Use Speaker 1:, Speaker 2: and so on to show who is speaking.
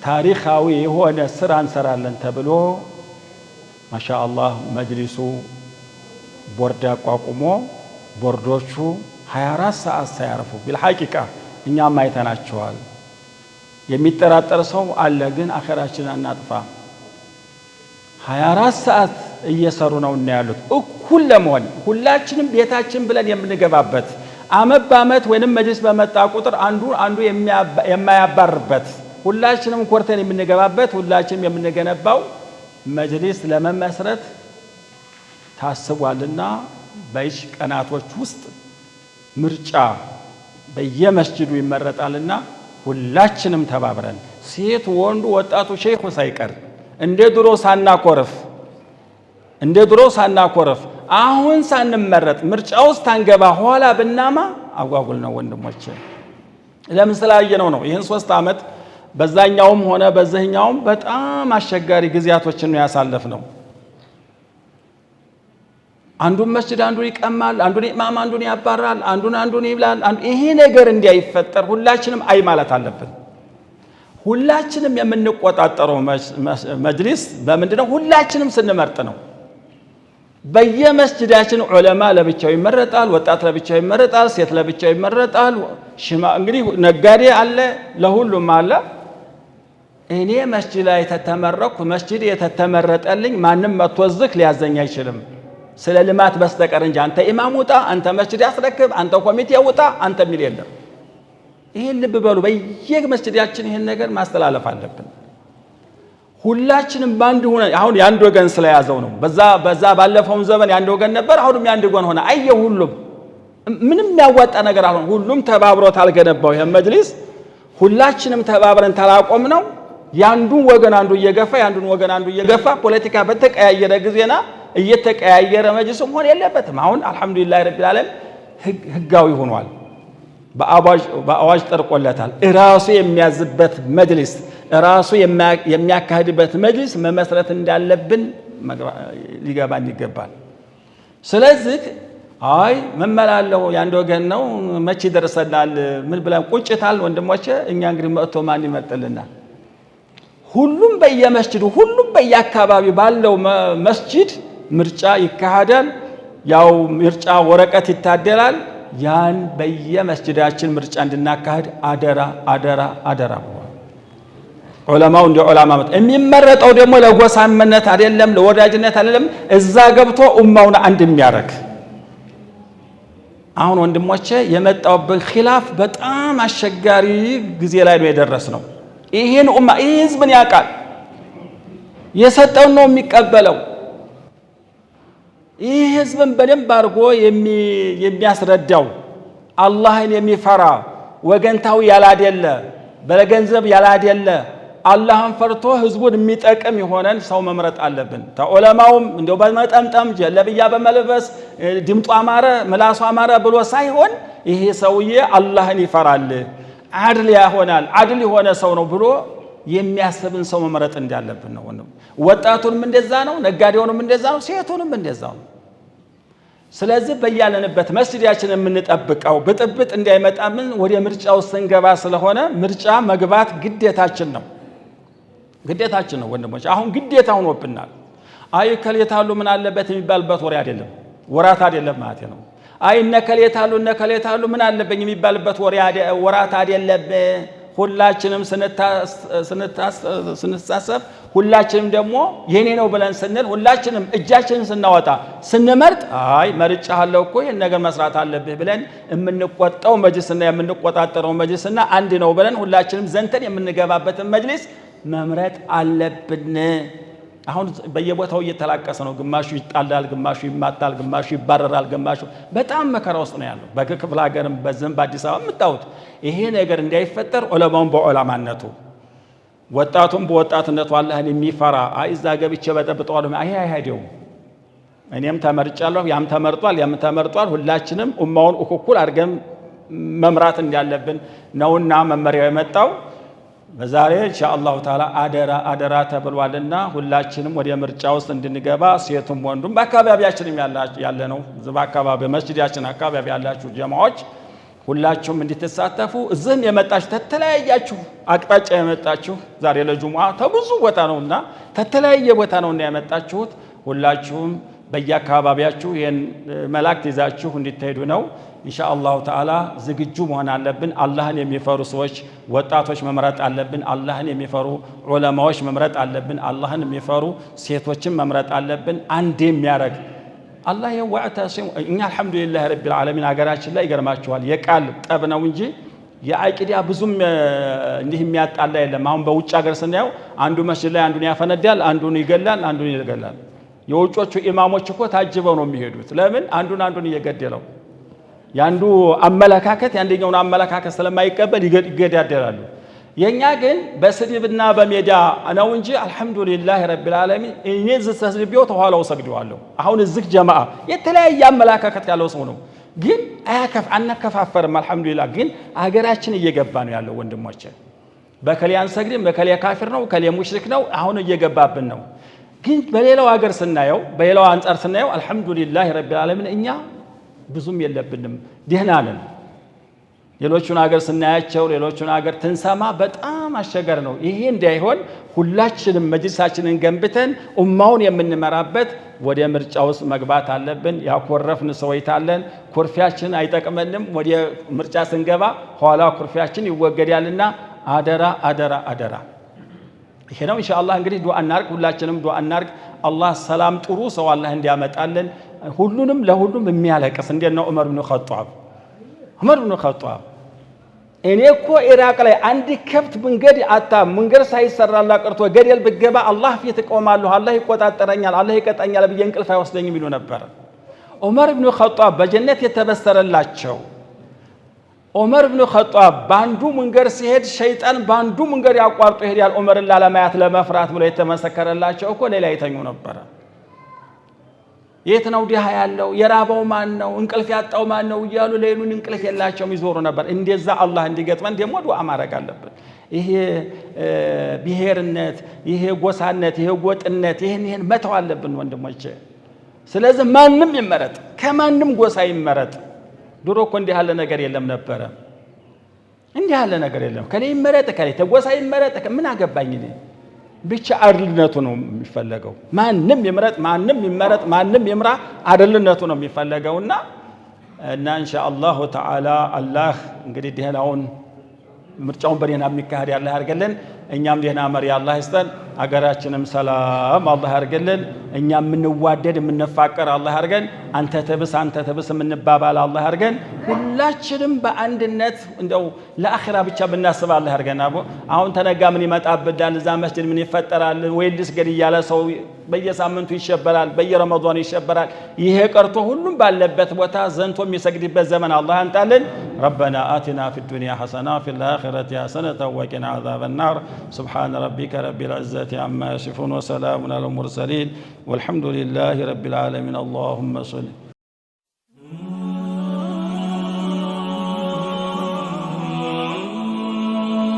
Speaker 1: ታሪካዊ የሆነ ስራ እንሰራለን ተብሎ ማሻአላህ መጅሊሱ ቦርድ አቋቁሞ ቦርዶቹ 24 ሰዓት ሳያርፉ ቢልሐቂቃ እኛም አይተናቸዋል። የሚጠራጠር ሰው አለ፣ ግን አኺራችን አናጥፋ። 24 ሰዓት እየሰሩ ነው እና ያሉት እኩል ለመሆን ሁላችንም ቤታችን ብለን የምንገባበት አመት በአመት ወይንም መጅሊስ በመጣ ቁጥር አንዱ የማያባርበት ሁላችንም ኮርተን የምንገባበት ሁላችንም የምንገነባው መጅሊስ ለመመስረት ታስቧልና በይሽ ቀናቶች ውስጥ ምርጫ በየመስጂዱ ይመረጣልና ሁላችንም ተባብረን ሴት ወንዱ ወጣቱ ሼኹ ሳይቀር እንደ ድሮ ሳናኮርፍ አሁን ሳንመረጥ ምርጫው ውስጥ አንገባ ኋላ ብናማ አጓጉል ነው ወንድሞቼ። ለምን ስላየነው ነው። ይህን 3 አመት በዛኛውም ሆነ በዚህኛውም በጣም አስቸጋሪ ጊዜያቶችን ነው ያሳለፍነው። አንዱን መስጂድ አንዱን ይቀማል፣ አንዱን ኢማም አንዱን ያባራል፣ አንዱን ይብላል። ይሄ ነገር እንዲያይፈጠር ሁላችንም አይ ማለት አለብን። ሁላችንም የምንቆጣጠረው መጅሊስ በምንድነው? ሁላችንም ስንመርጥ ነው። በየመስጂዳችን ዑለማ ለብቻው ይመረጣል፣ ወጣት ለብቻው ይመረጣል፣ ሴት ለብቻው ይመረጣል። እንግዲህ ነጋዴ አለ፣ ለሁሉም አለ። እኔ መስጂድ ላይ ተተመረኩ መስጂድ የተተመረጠልኝ ማንም መጥቶዝክ ሊያዘኝ አይችልም ስለ ልማት በስተቀር እንጂ አንተ ኢማም ውጣ፣ አንተ መስጂድ ያስረክብ፣ አንተ ኮሚቴ ውጣ፣ አንተ የሚል የለም። ይሄን ልብ በሉ። በየመስጂዳችን ይሄን ነገር ማስተላለፍ አለብን። ሁላችንም ባንድ ሆነ። አሁን ያንድ ወገን ስለያዘው ነው። በዛ ባለፈው ዘመን ያንድ ወገን ነበር፣ አሁንም ያንድ ወገን ሆነ። ሁሉም ምንም ያዋጣ ነገር አሁን ሁሉም ተባብሮ ታልገነባው ይሄን መጅሊስ ሁላችንም ተባብረን ተላቆም ነው ያንዱን ወገን አንዱ እየገፋ ያንዱን ወገን አንዱ እየገፋ ፖለቲካ በተቀያየረ ጊዜና እየተቀያየረ መጅሊስም ሆነ የለበትም። አሁን አልহামዱሊላህ ረቢል ዓለም ህጋዊ ሆኗል። በአዋጅ ጠርቆለታል። ራሱ የሚያዝበት መጅሊስ ራሱ የሚያካሂድበት መጅሊስ መመስረት እንዳለብን ሊገባን ይገባል። ስለዚህ መመላለው ያንድ ወገን ነው መቼ ደርሰናል ምን ብለን ቁጭታል ወንድሞቼ። እኛ እንግዲህ መጥቶ ማን ይመጥልናል? ሁሉም በየመስጂዱ ሁሉም በየአካባቢ ባለው መስጂድ ምርጫ ይካሄዳል። ያው ምርጫ ወረቀት ይታደላል። ያን በየመስጂዳችን ምርጫ እንድናካሄድ አደራ። ዑለማው እንደ ዑለማነት የሚመረጠው ደግሞ ለጎሳምነት አይደለም፣ ለወዳጅነት አይደለም። እዛ ገብቶ ኡማውን አንድ የሚያረግ አሁን ወንድሞቼ የመጣውብን ኺላፍ በጣም አስቸጋሪ ጊዜ ላይ ነው የደረስነው። ይሄን ኡማ ህዝብን ያውቃል፣ የሰጠውን ነው የሚቀበለው። ይህ ህዝብን በደንብ አድርጎ የሚያስረዳው አላህን የሚፈራ ወገንታዊ ያላደለ በገንዘብ ያላደለ አላህን ፈርቶ ህዝቡን የሚጠቅም የሆነን ሰው መምረጥ አለብን። ተዑለማውም እንደው በመጠምጠም ጀለብያ በመልበስ ድምጡ አማረ ምላሱ አማረ ብሎ ሳይሆን ይሄ ሰውዬ አላህን ይፈራል፣ አድል ያሆናል፣ አድል የሆነ ሰው ነው ብሎ የሚያስብን ሰው መምረጥ እንዳለብን ነው። ወጣቱንም እንደዛ ነው፣ ነጋዴውንም እንደዛ ነው፣ ሴቱንም እንደዛ ነው። ስለዚህ በያለንበት መስጂዳችን የምንጠብቀው ብጥብጥ እንዳይመጣምን ወደ ምርጫው ስንገባ ስለሆነ ምርጫ መግባት ግዴታችን ነው ወንድሞች። አሁን ግዴታ ሆኖብናል። ከሌታሉ ምን አለበት የሚባልበት ወሬ አይደለም፣ ወራት አይደለም ማለት ነው። እነከሌታሉ ምን አለበኝ የሚባልበት ወራት አይደለም። ሁላችንም ስንታሰብ ሁላችንም ደግሞ የኔ ነው ብለን ስንል ሁላችንም እጃችንን ስናወጣ ስንመርጥ መርጫለሁ እኮ ይሄን ነገር መስራት አለብህ ብለን የምንቆጣው መጅሊስና የምንቆጣጠረው መጅሊስና አንድ ነው ብለን ሁላችንም ዘንተን የምንገባበትን መጅሊስ መምረጥ አለብን። አሁን በየቦታው እየተላቀሰ ነው። ግማሹ ይጣላል፣ ግማሹ ይማታል፣ ግማሹ ይባረራል፣ ግማሹ በጣም መከራ ውስጥ ነው ያለው። በክፍለ ሀገርም በዝም በአዲስ አበባ የምታዩት ይሄ ነገር እንዳይፈጠር ዑለማውን በዑለማነቱ ወጣቱም በወጣትነቱ አላህን የሚፈራ እዛ ገብቼ በጠብጠዋለሁ አይሄደው። እኔም ተመርጫለሁ፣ ያም ተመርጧል፣ ያም ተመርጧል። ሁላችንም ኡማውን እኩል አድርገን መምራት እንዳለብን ነውና መመሪያው የመጣው። በዛሬ ኢንሻአላሁ ተዓላ አደራ ተብሏልና ሁላችንም ወደ ምርጫ ውስጥ እንድንገባ ሴቱም ወንዱም በአካባቢያችንም ያለ ነው። በአካባቢ መስጂዳችን አካባቢ ያላችሁ ጀማዓዎች ሁላችሁም እንድትሳተፉ እዚህም የመጣችሁ ተተለያያችሁ አቅጣጫ የመጣችሁ ዛሬ ለጁሙዓ ተብዙ ቦታ ነውና ተተለያየ ቦታ ነውና የመጣችሁት ሁላችሁም በየአካባቢያችሁ ይሄን መልእክት ይዛችሁ እንድትሄዱ ነው። ኢንሻአላሁ ተዓላ ዝግጁ መሆን አለብን። አላህን የሚፈሩ ሰዎች ወጣቶች መምረጥ አለብን። አላህን የሚፈሩ ዑለማዎች መምረጥ አለብን። አላህን የሚፈሩ ሴቶችን መምረጥ አለብን። አንድ የሚያረግ አላህ የወዕተሲሙ እኛ አልሐምዱሊላህ ረቢል ዓለሚን ሀገራችን ላይ ይገርማችኋል የቃል ጠብ ነው እንጂ የአቂዳ ብዙም እንዲህ የሚያጣላ የለም። አሁን በውጭ ሀገር ስናየው አንዱ መስጂድ ላይ አንዱን ያፈነዳል፣ አንዱን ይገላል፣ አንዱን ይገላል። የውጮቹ ኢማሞች እኮ ታጅበው ነው የሚሄዱት። ለምን? አንዱን እየገደለው ያንዱ አመለካከት ያንደኛውን አመለካከት ስለማይቀበል ይገዳደላሉ። የኛ ግን በስድብና በሜዳ ነው እንጂ አልহামዱሊላህ ረቢል ዓለሚን እኔ ተሰድቤው ተኋላው ሰግደዋለሁ። አሁን እዚህ ጀማዓ የተለያየ አመለካከት ያለው ሰው ነው፣ ግን አናከፋፈርም። አልহামዱሊላህ ግን አገራችን እየገባ ነው ያለው ወንድሞቼ። በከሊያን ሰግድም በከሊያ ካፊር ነው ከሊያ ሙሽሪክ ነው አሁን እየገባብን ነው። ግን በሌላው ሀገር ስናየው በሌላው አንፃር ስናየው አልহামዱሊላህ ረቢል ዓለሚን እኛ ብዙም የለብንም ደህና ነን። ሌሎቹን ሀገር ስናያቸው ሌሎቹን ሀገር ትንሰማ በጣም አስቸጋሪ ነው። ይሄ እንዳይሆን ሁላችንም መጅልሳችንን ገንብተን ኡማውን የምንመራበት ወደ ምርጫ ውስጥ መግባት አለብን። ያኮረፍን ሰዎች አለን፣ ኩርፊያችን አይጠቅመንም። ወደ ምርጫ ስንገባ ኋላ ኩርፊያችን ይወገዳልና አደራ አደራ አደራ። ይሄ ነው ኢንሻአላህ። እንግዲህ ዱዓ እናርግ፣ ሁላችንም ዱዓ እናርግ። አላህ ሰላም ጥሩ ሰው አላህ እንዲያመጣልን ሁሉንም ለሁሉም የሚያለቅስ እንዴት ነው ዑመር ኢብኑ ኸጧብ እኔ እኮ ኢራቅ ላይ አንድ ከብት መንገድ አታ መንገድ ሳይሰራላ ቀርቶ ገደል ብገባ አላህ ፊት እቆማለሁ፣ አላህ ይቆጣጠረኛል፣ አላህ ይቀጣኛል ብዬ እንቅልፍ አይወስደኝም ይሉ ነበር። ዑመር ኢብኑ ኸጧብ በጀነት የተበሰረላቸው ዑመር ኢብኑ ኸጧብ ባንዱ መንገድ ሲሄድ ሸይጣን ባንዱ መንገድ ያቋርጦ ይሄዳል ዑመርን ላለማያት ለመፍራት ብሎ የተመሰከረላቸው እኮ ሌላ ይተኙ ነበር። የት ነው ድሃ ያለው የራበው ማን ነው እንቅልፍ ያጣው ማን ነው እያሉ ሌሉን እንቅልፍ የላቸውም ይዞሩ ነበር። እንደዛ አላህ እንዲገጥመን ደግሞ ዱዓ ማድረግ አለብን። ይሄ ብሔርነት፣ ይሄ ጎሳነት፣ ይሄ ጎጥነት ይሄን መተው አለብን ወንድሞቼ። ስለዚህ ማንም ይመረጥ ከማንም ጎሳ ይመረጥ። ድሮ እኮ እንዲህ ያለ ነገር የለም ነበረ። እንዲህ ያለ ነገር የለም። ከኔ ይመረጥ ከኔ ተጎሳ ይመረጥ ምን አገባኝ እኔ። ብቻ አድልነቱ ነው የሚፈለገው። ማንም ይመረጥ ማንም ይመረጥ ማንም ይምራ አድልነቱ ነው የሚፈለገውና ኢንሻአላህ ተዓላ አላህ እንግዲህ ደህናውን ምርጫውን በደህና የሚካሄድ ያለ ያርገልን። እኛም ደህና መሪ አላህ ይስጠን። አገራችንም ሰላም አላህ ያርገልን። እኛም የምንዋደድ የምንፋቀር አላህ ያርገን። አንተ ተብስ የምንባባል አላህ ያርገን። ሁላችንም በአንድነት እንደው ለአኺራ ብቻ ብናስብ አላህ ያርገን። አሁን ተነጋ ምን ይመጣብዳል እዛ መስጂድ ምን ይፈጠራል ወይ ልስገድ እያለ ሰው በየሳምንቱ ይሸበራል፣ በየረመዳኑ ይሸበራል። ይሄ ቀርቶ ሁሉም ባለበት ቦታ ዘንቶ የሚሰግድበት ዘመን አላህ ያንጣልን። ربنا آتنا في الدنيا حسنة وفي الآخرة حسنة وقنا عذاب النار. سبحان ربك رب العزة عما يصفون وسلام على المرسلين والحمد لله رب العالمين. اللهم صل